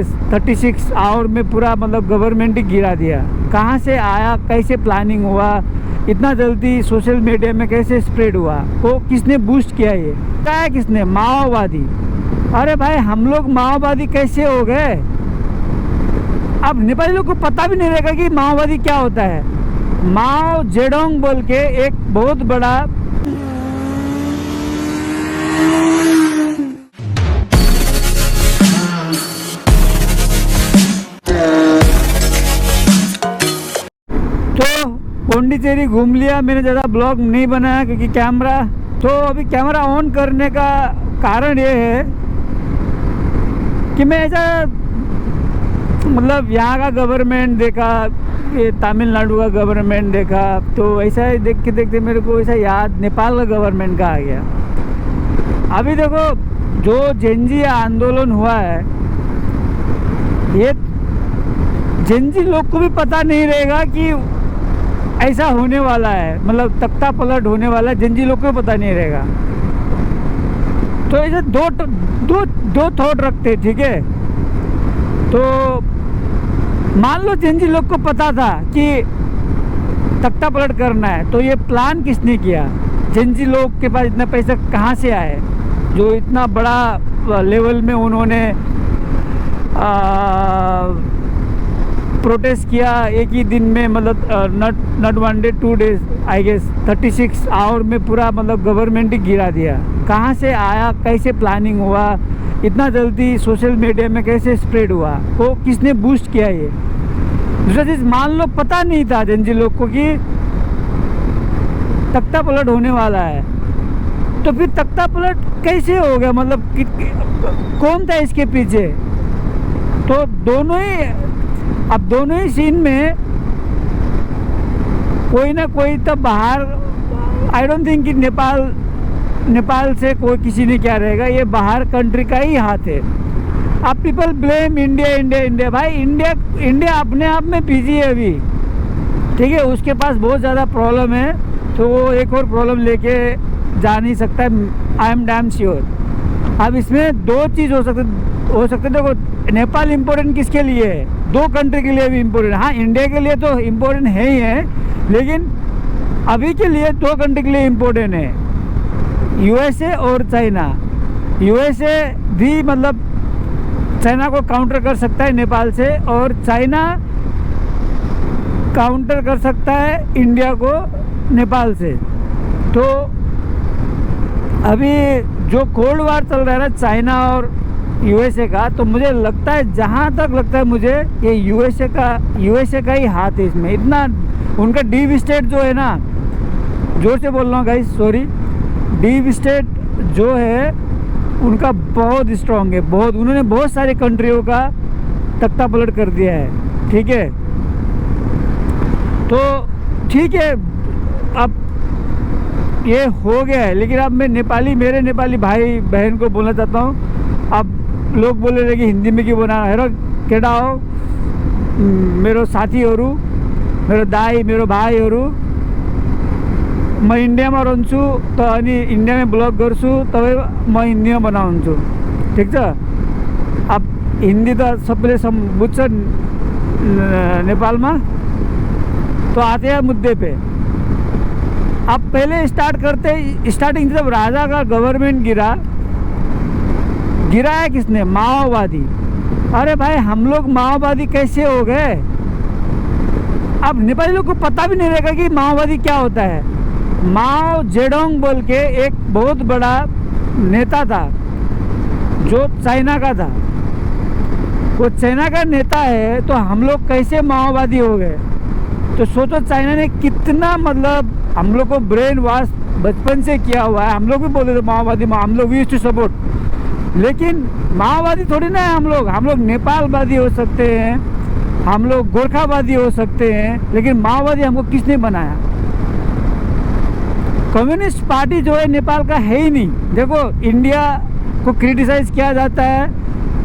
36 hour में पूरा मतलब गवर्नमेंट ही गिरा दिया। कहाँ से आया, कैसे प्लानिंग हुआ, इतना जल्दी सोशल मीडिया में कैसे स्प्रेड हुआ, को किसने बूस्ट किया, ये क्या है किसने? माओवादी। अरे भाई हम लोग माओवादी कैसे हो गए? अब नेपाली लोग को पता भी नहीं रहेगा कि माओवादी क्या होता है। माओ जेडोंग बोल के एक बहुत बड़ा पौंडीचेरी घूम लिया। मैंने ज़्यादा ब्लॉग नहीं बनाया क्योंकि अभी कैमरा ऑन करने का कारण ये है कि मैं ऐसा मतलब यहाँ का गवर्नमेंट देखा, ये तमिलनाडु का गवर्नमेंट देखा, तो ऐसा ही देखते देखते मेरे को ऐसा याद नेपाल का गवर्नमेंट का आ गया। अभी देखो जो जेनजी आंदोलन हुआ है, ये जेनजी लोग को भी पता नहीं रहेगा कि ऐसा होने वाला है, मतलब तख्ता पलट होने वाला है। जेनजी लोग को पता नहीं रहेगा। तो ऐसे दो थॉट रखते, ठीक है। तो मान लो जेनजी लोग को पता था कि तख्ता पलट करना है, तो ये प्लान किसने किया? जेनजी लोग के पास इतना पैसा कहाँ से आए जो इतना बड़ा लेवल में उन्होंने प्रोटेस्ट किया एक ही दिन में, मतलब not 1 day 2 days I guess 36 hour में पूरा मतलब गवर्नमेंट ही गिरा दिया। कहाँ से आया, कैसे प्लानिंग हुआ, इतना जल्दी सोशल मीडिया में कैसे स्प्रेड हुआ, को किसने बूस्ट किया? ये दूसरा चीज़, मान लो पता नहीं था जेनजी लोग को कि तख्ता पलट होने वाला है, तो फिर तख्ता पलट कैसे हो गया? मतलब कौन था इसके पीछे? तो दोनों ही सीन में कोई ना कोई तो बाहर, आई डोंट थिंक कि नेपाल से कोई किसी ने क्या रहेगा, ये बाहर कंट्री का ही हाथ है। अब पीपल ब्लेम इंडिया। भाई इंडिया अपने आप में बिजी है अभी, ठीक है। उसके पास बहुत ज़्यादा प्रॉब्लम है, तो वो एक और प्रॉब्लम लेके जा नहीं सकता है, आई एम डैम श्योर। अब इसमें दो चीज़ हो सकते। देखो नेपाल इम्पोर्टेंट किसके लिए है? दो कंट्री के लिए भी इम्पोर्टेंट। हाँ, इंडिया के लिए तो इम्पोर्टेंट है ही है, लेकिन अभी के लिए दो कंट्री के लिए इम्पोर्टेंट है, यूएसए और चाइना। यूएसए भी मतलब चाइना को काउंटर कर सकता है नेपाल से, और चाइना काउंटर कर सकता है इंडिया को नेपाल से। तो अभी जो कोल्ड वार चल रहा है ना चाइना और यूएसए का, तो मुझे लगता है, जहाँ तक लगता है मुझे, ये यूएसए का ही हाथ है इसमें। इतना उनका डीप स्टेट जो है ना, जोर से बोल रहा हूँ गाइस, सॉरी, डीप स्टेट जो है उनका बहुत स्ट्रांग है, बहुत। उन्होंने बहुत सारे कंट्रियों का तख्ता पलट कर दिया है, ठीक है। तो ठीक है, अब ये हो गया है, लेकिन अब मैं मेरे नेपाली भाई बहन को बोलना चाहता हूँ। अब लोग बोले रहे कि हिंदी में क्यों बना हेरो केटा हो, मेरो साथीहरू, मेरो दाई, मेरो भाइहरू, म इन्डियामा रहन्छु त अनि इन्डियामै ब्लग गर्छु, तपाईँ म हिन्दीमा बनाउँछु, ठिक छ। अब हिंदी तो सबले बुझ्छ नेपालमा, तो आते हैं मुद्दे पे। अब पहले स्टार्टिंग जब राजा का गवर्नमेंट गिरा है किसने? माओवादी। अरे भाई हम लोग माओवादी कैसे हो गए? अब नेपाली लोग को पता भी नहीं रहेगा कि माओवादी क्या होता है। माओ जेडोंग बोल के एक बहुत बड़ा नेता था जो चाइना का था। वो चाइना का नेता है, तो हम लोग कैसे माओवादी हो गए? तो सोचो चाइना ने कितना मतलब हम लोग को ब्रेन वॉश बचपन से किया हुआ है। हम लोग भी बोलते थे माओवादी, हम लोग वी टू सपोर्ट, लेकिन माओवादी थोड़ी ना है हम लोग नेपालवादी हो सकते हैं, हम लोग गोरखावादी हो सकते हैं, लेकिन माओवादी हमको किसने बनाया? कम्युनिस्ट पार्टी जो है नेपाल का है ही नहीं। देखो इंडिया को क्रिटिसाइज किया जाता है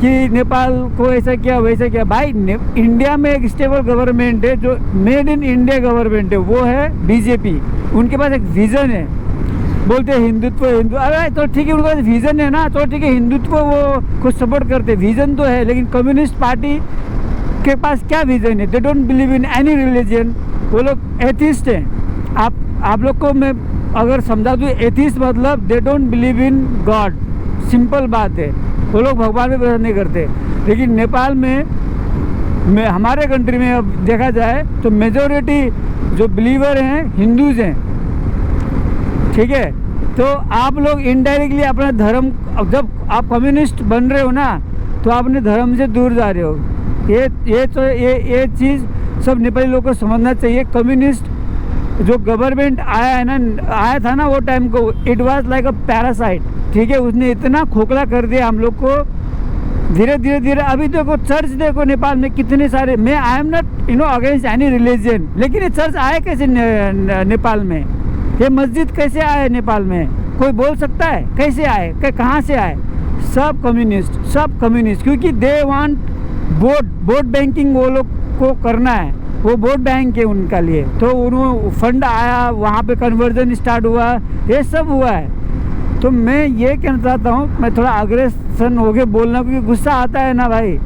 कि नेपाल को ऐसा किया वैसा किया। भाई इंडिया में एक स्टेबल गवर्नमेंट है जो मेड इन इंडिया गवर्नमेंट है, वो है बीजेपी। उनके पास एक विज़न है। बोलते हैं हिंदुत्व हिंदू, अरे तो ठीक है, उनका विजन है ना, तो ठीक है, हिंदुत्व वो कुछ सपोर्ट करते, विजन तो है, लेकिन कम्युनिस्ट पार्टी के पास क्या विजन है? They don't believe in any religion, वो लोग एथिस्ट हैं। आप लोग को मैं अगर समझा दूँ, एथिस्ट मतलब they don't believe in God, simple बात है, वो लोग भगवान में विश्वास नहीं करते। लेकिन नेपाल में हमारे कंट्री में अब देखा जाए तो मेजोरिटी जो बिलीवर हैं हिंदूज हैं, ठीक है। तो आप लोग इनडायरेक्टली अपना धर्म, जब आप कम्युनिस्ट बन रहे हो ना, तो आप अपने धर्म से दूर जा रहे हो। ये चीज़ सब नेपाली लोगों को समझना चाहिए। कम्युनिस्ट जो गवर्नमेंट आया था ना वो टाइम को, it was like a parasite, ठीक है। उसने इतना खोखला कर दिया हम लोग को, धीरे धीरे अभी देखो चर्च देखो नेपाल में कितने सारे, मैं I am not against any religion, लेकिन ये चर्च आए कैसे नेपाल में? ये मस्जिद कैसे आए नेपाल में? कोई बोल सकता है कैसे आए, कहाँ से आए? सब कम्युनिस्ट, क्योंकि दे वांट वोट बैंकिंग वो लोग को करना है, वो वोट बैंक है उनका लिए। तो उन्होंने फंड आया, वहाँ पे कन्वर्जन स्टार्ट हुआ, ये सब हुआ है। तो मैं ये कहना चाहता हूँ, मैं थोड़ा अग्रेसन हो गया बोलना, क्योंकि गुस्सा आता है ना भाई,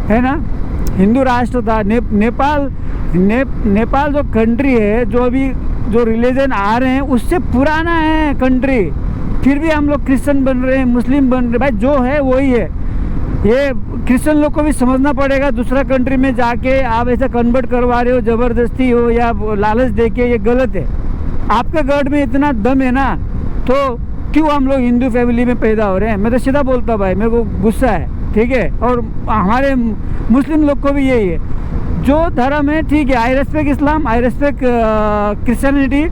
है ना। हिंदू राष्ट्र था नेपाल जो कंट्री है, जो अभी जो रिलीजन आ रहे हैं उससे पुराना है कंट्री, फिर भी हम लोग क्रिश्चियन बन रहे हैं, मुस्लिम बन रहे हैं। भाई जो है वही है, ये क्रिश्चियन लोग को भी समझना पड़ेगा। दूसरा कंट्री में जाके आप ऐसा कन्वर्ट करवा रहे हो, ज़बरदस्ती हो या लालच देके, ये गलत है। आपके गॉड में इतना दम है ना, तो क्यों हम लोग हिंदू फैमिली में पैदा हो रहे हैं? मैं तो सीधा बोलता भाई, मेरे को गुस्सा है, ठीक है। और हमारे मुस्लिम लोग को भी यही है, जो धर्म है ठीक है, आई रेस्पेक्ट इस्लाम, आई रेस्पेक्ट क्रिश्चियनिटी,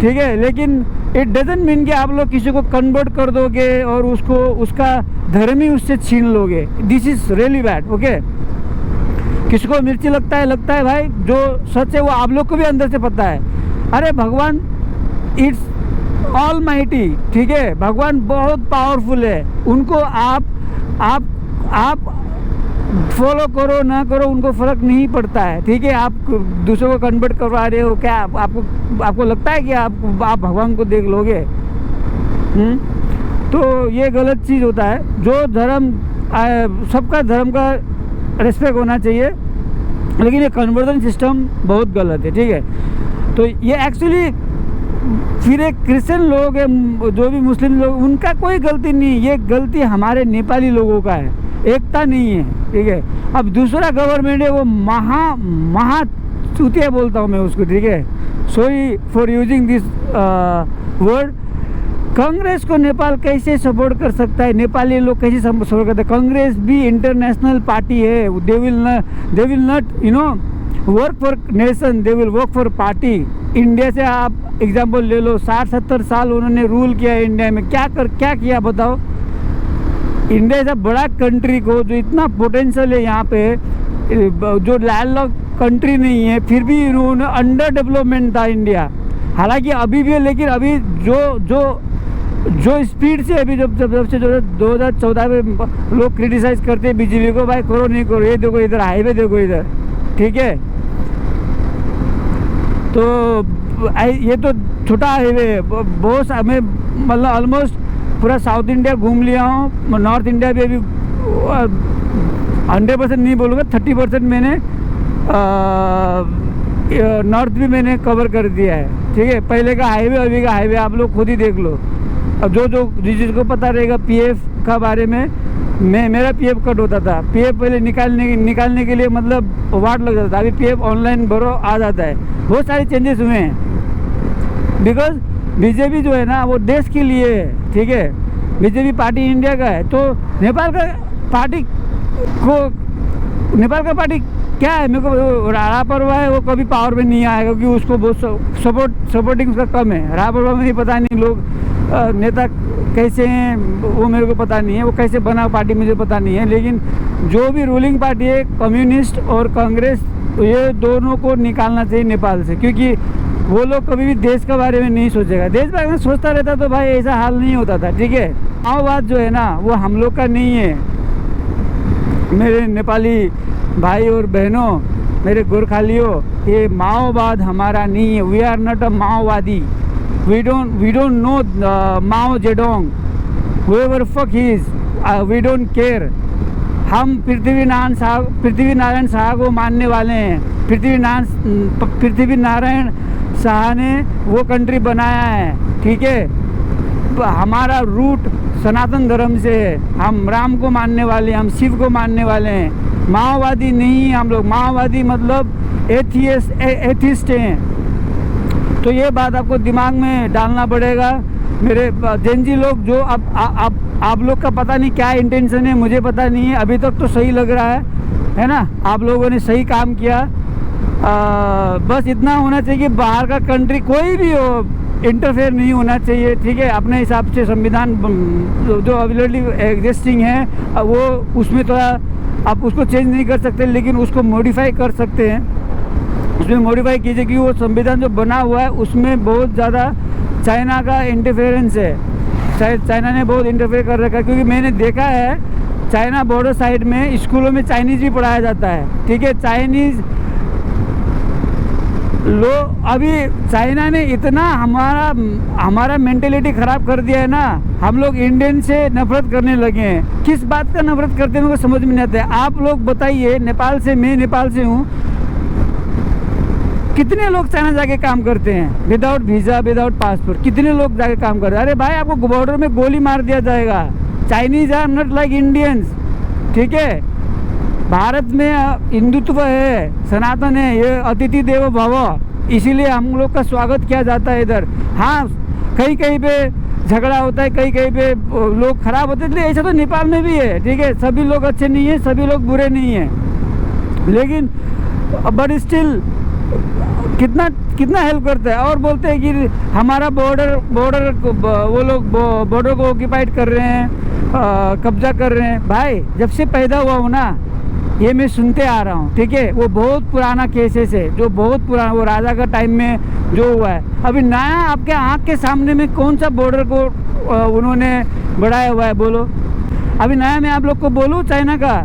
ठीक है, लेकिन इट डजंट मीन कि आप लोग किसी को कन्वर्ट कर दोगे और उसका धर्म ही उससे छीन लोगे। This is really bad, okay. किसी को मिर्ची लगता है भाई, जो सच है वो आप लोग को भी अंदर से पता है। अरे भगवान इट्स ऑल माइटी, ठीक है, भगवान बहुत पावरफुल है, उनको आप फॉलो करो ना करो उनको फ़र्क नहीं पड़ता है, ठीक है। आप दूसरों को कन्वर्ट करवा रहे हो, क्या आपको लगता है कि आप भगवान को देख लोगे? तो ये गलत चीज़ होता है। जो धर्म, सबका धर्म का रिस्पेक्ट होना चाहिए, लेकिन ये कन्वर्जन सिस्टम बहुत गलत है, ठीक है। तो ये एक्चुअली फिर एक क्रिश्चियन लोग है, जो भी मुस्लिम लोग, उनका कोई गलती नहीं, ये गलती हमारे नेपाली लोगों का है, एकता नहीं है, ठीक है। अब दूसरा गवर्नमेंट है, वो महा चूतिया बोलता हूँ मैं उसको, ठीक है, sorry for using this word. Congress को नेपाल कैसे सपोर्ट कर सकता है? नेपाली लोग कैसे सपोर्ट करते हैं? कांग्रेस भी इंटरनेशनल पार्टी है, they will not work for nation, they will work for party. India से आप एग्जाम्पल ले लो, 60-70 साल उन्होंने रूल किया इंडिया में, क्या किया बताओ? इंडिया ऐसा बड़ा कंट्री को, जो इतना पोटेंशियल है यहाँ पे, जो लैंडलॉक कंट्री नहीं है, फिर भी इन्होंने अंडर डेवलपमेंट था इंडिया। हालांकि अभी भी है, लेकिन अभी जो स्पीड से अभी जब से 2014 में लोग क्रिटिसाइज करते हैं बीजेपी को, भाई करो नहीं करो, ये देखो इधर हाईवे देखो इधर, ठीक है। तो ये तो छोटा हाईवे, बहुत मैं मतलब ऑलमोस्ट पूरा साउथ इंडिया घूम लिया हूँ, नॉर्थ इंडिया भी अभी 100% नहीं बोलूँगा, 30% मैंने नॉर्थ भी मैंने कवर कर दिया है, ठीक है। पहले का हाईवे अभी का हाईवे आप लोग खुद ही देख लो। अब जिसको पता रहेगा पीएफ का बारे में, मेरा पीएफ कट होता था, पीएफ पहले निकालने के लिए मतलब वाट लग जाता था, अभी पीएफ ऑनलाइन भरो आ जाता है। बहुत सारे चेंजेस हुए हैं, बिकॉज बीजेपी जो है ना वो देश के लिए है, ठीक है। बीजेपी पार्टी इंडिया का है, तो नेपाल का पार्टी क्या है? मेरे को रापरवा है, वो कभी पावर में नहीं आएगा, क्योंकि उसको बहुत सपोर्टिंग उसका कम है। रापरवा में ही पता नहीं लोग नेता कैसे हैं, वो मेरे को पता नहीं है, वो कैसे बना पार्टी मुझे पता नहीं है। लेकिन जो भी रूलिंग पार्टी है, कम्युनिस्ट और कांग्रेस, ये दोनों को निकालना चाहिए नेपाल से, क्योंकि वो लोग कभी भी देश के बारे में नहीं सोचेगा। देश के बारे में सोचता रहता तो भाई ऐसा हाल नहीं होता था, ठीक है। माओवाद जो है ना वो हम लोग का नहीं है, मेरे नेपाली भाई और बहनों, मेरे गोरखालियों, ये माओवाद हमारा नहीं है। वी आर नॉट अ माओवादी, we don't know Mao Zedong, whoever fuck he is, we don't care. हम पृथ्वीनारायण शाह को मानने वाले हैं। पृथ्वीनारायण शाह ने वो कंट्री बनाया है, ठीक है। हमारा रूट सनातन धर्म से है, हम राम को मानने वाले हैं, हम शिव को मानने वाले हैं। माओवादी नहीं हम लोग, माओवादी मतलब एथिस्ट हैं। तो ये बात आपको दिमाग में डालना पड़ेगा। मेरे जेनजी लोग जो अब आप लोग का पता नहीं क्या इंटेंशन है, मुझे पता नहीं है। अभी तक तो सही लग रहा है ना, आप लोगों ने सही काम किया। बस इतना होना चाहिए कि बाहर का कंट्री कोई भी हो, इंटरफेयर नहीं होना चाहिए, ठीक है। अपने हिसाब से संविधान जो अवेलेबली एग्जिस्टिंग है वो उसमें थोड़ा आप उसको चेंज नहीं कर सकते, लेकिन उसको मॉडिफाई कर सकते हैं। उसमें मॉडिफाई कीजिए कि वो संविधान जो बना हुआ है उसमें बहुत ज़्यादा चाइना का इंटरफेरेंस है। चाइना ने बहुत इंटरफेयर कर रखा है, क्योंकि मैंने देखा है चाइना बॉर्डर साइड में स्कूलों में चाइनीज़ भी पढ़ाया जाता है, ठीक है। चाइनीज़ लोग अभी चाइना ने इतना हमारा मेंटेलिटी ख़राब कर दिया है ना, हम लोग इंडियन से नफरत करने लगे हैं। किस बात का नफरत करते हैं मेरे को समझ में नहीं आता है। आप लोग बताइए, नेपाल से, मैं नेपाल से हूँ, कितने लोग चाइना जाके काम करते हैं विदाउट वीज़ा, विदाउट पासपोर्ट? कितने लोग जाके काम करते हैं? अरे भाई, आपको बॉर्डर में गोली मार दिया जाएगा। Chinese are not like Indians, ठीक है। भारत में हिंदुत्व है, सनातन है, ये अतिथि देवो भव, इसीलिए हम लोग का स्वागत किया जाता है इधर। हाँ, कहीं पे झगड़ा होता है, कहीं पे लोग खराब होते हैं, ऐसा तो नेपाल में भी है, ठीक है। सभी लोग अच्छे नहीं हैं, सभी लोग बुरे नहीं हैं, लेकिन बट स्टिल कितना हेल्प करता है। और बोलते हैं कि हमारा बॉर्डर वो लोग बॉर्डर को ऑक्यूपाइड कर रहे हैं, कब्जा कर रहे हैं। भाई, जब से पैदा हुआ हूँ ना, ये मैं सुनते आ रहा हूँ, ठीक है। वो बहुत पुराना केसेस है, जो बहुत पुराना, वो राजा का टाइम में जो हुआ है। अभी नया आपके आँख के सामने में कौन सा बॉर्डर को उन्होंने बढ़ाया हुआ है, बोलो। अभी नया मैं आप लोग को बोलूँ चाइना का,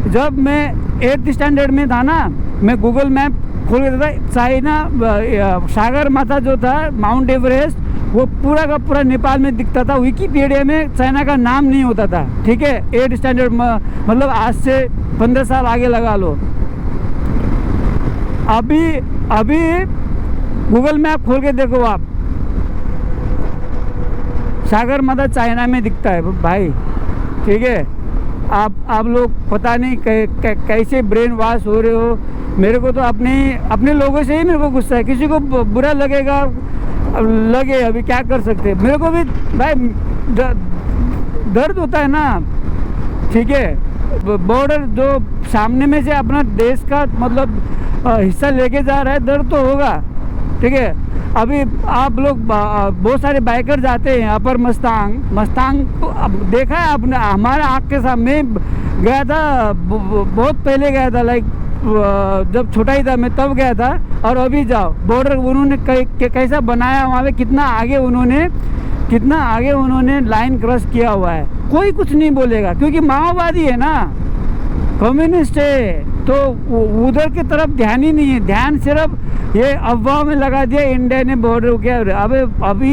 जब मैं 8th स्टैंडर्ड में था ना, मैं गूगल मैप खोल के था, चाइना सागर माथा जो था, माउंट एवरेस्ट, वो पूरा का पूरा नेपाल में दिखता था। विकिपीडिया में चाइना का नाम नहीं होता था, ठीक है। 8th स्टैंडर्ड मतलब आज से 15 साल आगे लगा लो। अभी गूगल मैप खोल के देखो आप, सागर माथा चाइना में दिखता है भाई, ठीक है। आप लोग पता नहीं कैसे ब्रेन वॉश हो रहे हो। मेरे को तो अपने लोगों से ही मेरे को गुस्सा है। किसी को बुरा लगेगा, लगे, अभी क्या कर सकते हैं। मेरे को भी भाई दर्द होता है ना, ठीक है। बॉर्डर जो सामने में से अपना देश का मतलब हिस्सा लेके जा रहा है, दर्द तो होगा, ठीक है। अभी आप लोग बहुत सारे बाइकर जाते हैं अपर मस्तांग को देखा है आपने? हमारे आँख के सामने गया था, बहुत पहले गया था, लाइक जब छोटा ही था मैं तब गया था। और अभी जाओ, बॉर्डर उन्होंने कैसा बनाया, वहाँ पे कितना आगे उन्होंने लाइन क्रॉस किया हुआ है। कोई कुछ नहीं बोलेगा, क्योंकि माओवादी है ना, कम्युनिस्ट है, तो उधर की तरफ ध्यान ही नहीं है। ध्यान सिर्फ ये अफवाह में लगा दिया, इंडिया ने बॉर्डर किया। अभी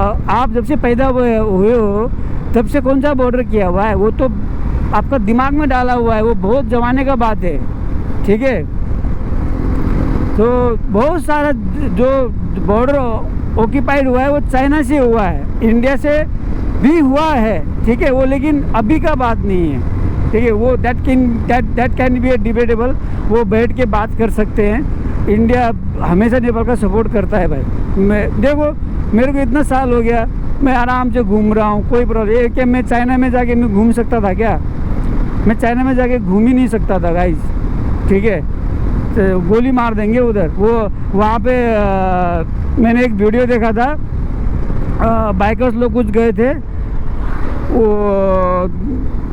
आप जब से पैदा हुए हो तब से कौन सा बॉर्डर किया हुआ है? वो तो आपका दिमाग में डाला हुआ है, वो बहुत जमाने का बात है, ठीक है। तो बहुत सारा जो बॉर्डर ऑक्यूपाइड हुआ है वो चाइना से हुआ है, इंडिया से भी हुआ है, ठीक है। वो लेकिन अभी का बात नहीं है, ठीक है। वो that can be A debatable, वो बैठ के बात कर सकते हैं। इंडिया हमेशा नेपाल का सपोर्ट करता है भाई। देखो, मेरे को इतना साल हो गया, मैं आराम से घूम रहा हूँ, कोई प्रॉब्लम। ये क्या मैं चाइना में जाके मैं घूम सकता था क्या? मैं चाइना में जाके घूम ही नहीं सकता था गाइस, ठीक है। तो गोली मार देंगे उधर। वो वहाँ पे मैंने एक वीडियो देखा था, बाइकर्स लोग कुछ गए थे, वो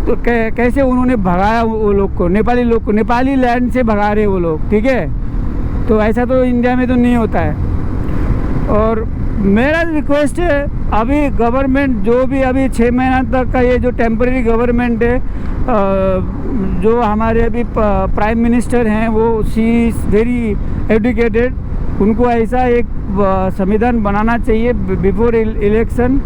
तो कैसे उन्होंने भगाया वो लोग को, नेपाली लोग को, नेपाली लैंड से भगा रहे वो लोग, ठीक है। तो ऐसा तो इंडिया में तो नहीं होता है। और मेरा रिक्वेस्ट है, अभी गवर्नमेंट जो भी अभी 6 महीना तक का ये जो टेम्परेरी गवर्नमेंट है, जो हमारे अभी प्राइम मिनिस्टर हैं, वो शी इज़ वेरी एडुकेटेड, उनको ऐसा एक संविधान बनाना चाहिए बिफोर इलेक्शन,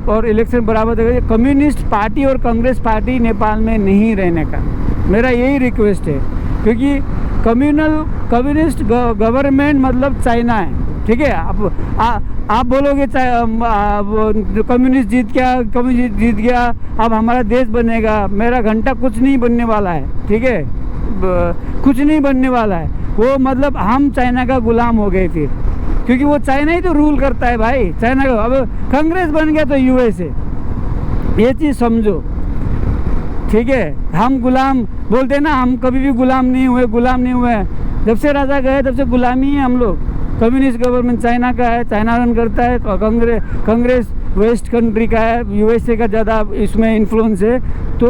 और इलेक्शन बराबर देखिए। कम्युनिस्ट पार्टी और कांग्रेस पार्टी नेपाल में नहीं रहने का मेरा यही रिक्वेस्ट है, क्योंकि कम्युनिस्ट गवर्नमेंट मतलब चाइना है, ठीक है। आप बोलोगे कम्युनिस्ट जीत गया, अब हमारा देश बनेगा। मेरा घंटा कुछ नहीं बनने वाला है, ठीक है, कुछ नहीं बनने वाला है। वो मतलब हम चाइना का गुलाम हो गए फिर, क्योंकि वो चाइना ही तो रूल करता है भाई, चाइना का। अब कांग्रेस बन गया तो यूएसए, ये चीज़ समझो, ठीक है। हम गुलाम बोलते हैं ना, हम कभी भी गुलाम नहीं हुए। जब से राजा गए तब से गुलामी है हम लोग। कम्युनिस्ट गवर्नमेंट चाइना का है, चाइना रन करता है। कांग्रेस वेस्ट कंट्री का है, यूएसए का ज़्यादा इसमें इन्फ्लुएंस है। तो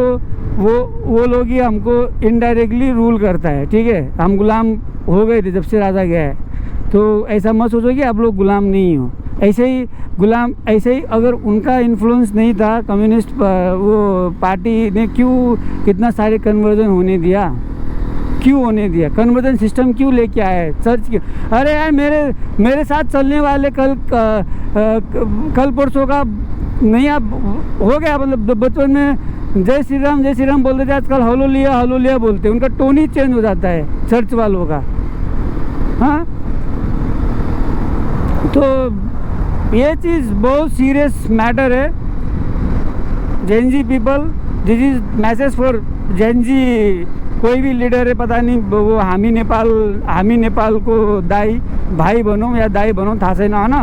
वो लोग ही हमको इनडायरेक्टली रूल करता है, ठीक है। हम गुलाम हो गए थे जब से राजा गया है। तो ऐसा मत सोचो कि आप लोग गुलाम नहीं हो। ऐसे ही अगर उनका इन्फ्लुएंस नहीं था कम्युनिस्ट वो पार्टी ने क्यों इतना सारे कन्वर्जन होने दिया, कन्वर्जन सिस्टम क्यों लेके आए, सर्च क्यों। अरे यार मेरे साथ चलने वाले कल परसों का नहीं, आप हो गया मतलब बचपन में जय श्री राम बोलते थे, आजकल हलो लिया बोलते हैं। उनका टोन ही चेंज हो जाता है चर्च वालों का। हाँ, तो ये चीज़ बहुत सीरियस मैटर है। Gen Z people, this is message for Gen Z. कोई भी लीडर है पता नहीं, वो हामी नेपाल को भाइ भनौँ या दाई भनौँ थाहा छैन होइन।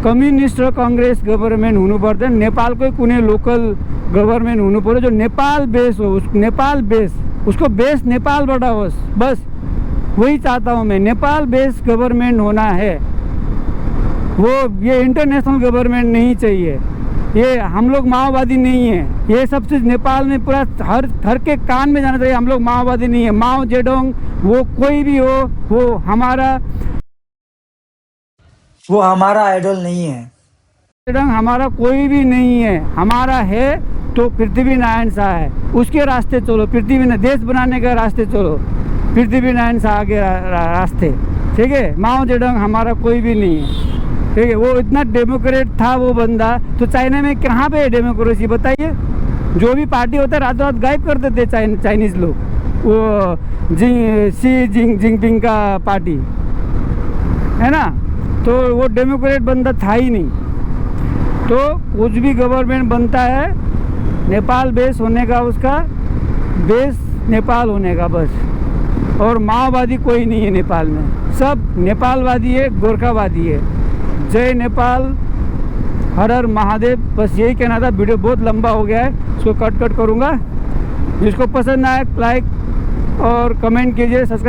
कम्युनिस्ट र कांग्रेस गभर्नमेन्ट हुनु पर्दैन, नेपालकै कुनै लोकल गभर्नमेन्ट हुनु पर्यो जो नेपाल बेस हो। नेपाल बेस, उसको बेस नेपालबाट होस्, बस वही चाहता हूँ मैं। नेपाल बेस गवर्नमेंट होना है, वो ये इंटरनेशनल गवर्नमेंट नहीं चाहिए। ये हम लोग माओवादी नहीं है, ये सब चीज़ नेपाल में पूरा हर के कान में जाना चाहिए। हम लोग माओवादी नहीं है। माओ जेडोंग वो कोई भी हो, वो हमारा आइडल नहीं है। जेडोंग हमारा कोई भी नहीं है। हमारा है तो पृथ्वी नारायण शाह है, उसके रास्ते चलो। देश बनाने का रास्ते चलो, पृथ्वी नारायण शाह के रास्ते, ठीक है। माओ जेडोंग हमारा कोई भी नहीं है, ठीक है। वो इतना डेमोक्रेट था वो बंदा, तो चाइना में कहाँ पे है डेमोक्रेसी बताइए। जो भी पार्टी होता है रातों रात गायब कर देते चाइनीज़ लोग। वो शी जिनपिंग का पार्टी है ना, तो वो डेमोक्रेट बंदा था ही नहीं। तो कुछ भी गवर्नमेंट बनता है नेपाल बेस होने का, उसका बेस नेपाल होने का बस। और माओवादी कोई नहीं है नेपाल में, सब नेपालवादी है, गोरखावादी है। जय नेपाल, हर हर महादेव। बस यही कहना था। वीडियो बहुत लंबा हो गया है, इसको कट करूँगा। जिसको पसंद आए लाइक और कमेंट कीजिए, सब्सक्राइब